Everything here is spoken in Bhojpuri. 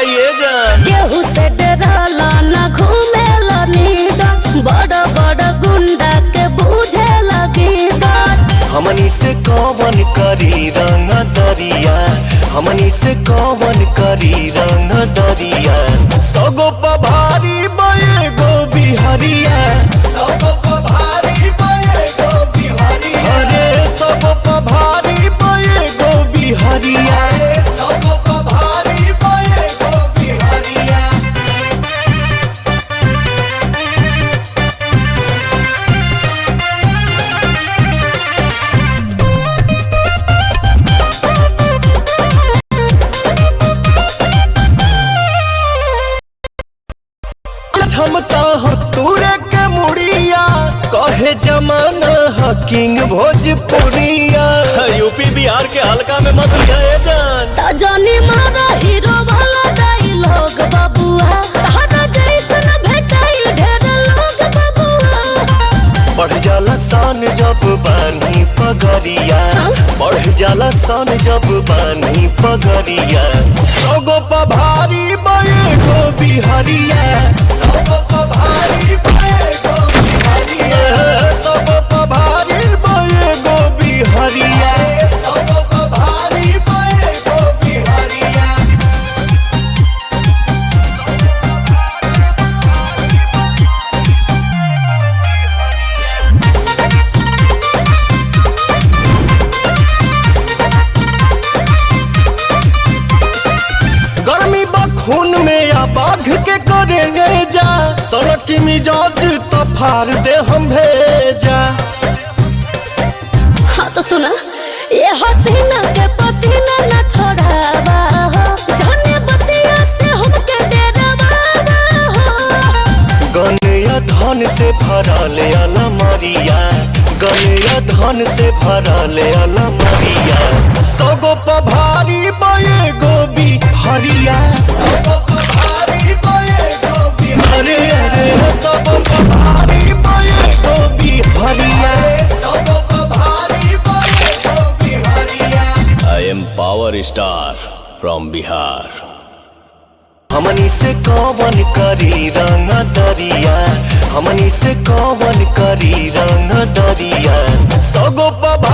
जाइए जान। केहू से डराला ना घूमेला नीदा, बड़ा बड़ा गुंडा के बूझे लगी दाद। हमनी से कौन करी रंग दरिया, हमनी से कौन करी रंग दरिया। सगो पभारी बये गो बिहरिया, सगो पभारी बये गो बिहरिया। अरे सगो पभारी बये गो बिहरिया, सगो पभारी बये गो बिहरिया। क्षमता हो तूरे के मुड़िया, कहे जमाना है किंग भोजपुरिया। यूपी बिहार के हल्का में मत जाए जान। ता जानी मारा हीरो वाला डायलॉग बाबूआ, तारा जैसन भेटाइल ढेर लोग बाबूआ। बढ़ जाला सान जब बानी पगरिया, बढ़ जाला सान जब बानी पगरिया। सगो पभारी बये गो बिहरिया, सगो पभारी बये गो बिहरिया। सगो पभारी बये गो बिहरिया, सगो पभारी बये गो बिहरिया। गर्मी बखून में या बाघ के करेंगे जा, सड़क की मिजाज तो फाड़ दे हम भेजा। हाँ तो सुना, ये हसीना के पसीना न छोड़ावा हो, जाने बतिया से हमके डरावा हो। गन या धन से भरल अलमारिया, गन या धन से भरल अलमारिया। सगो पभारी बये गो बिहरिया, सगो पभारी बये गो बिहरिया। अरे सगो पभारी बये गो बिहरिया, सगो पभारी बये गो बिहरिया। I am power star from Bihar। हमनी से कौन करी रंग दरिया, हमनी से कौन करी रंग दरिया। सगो पभारी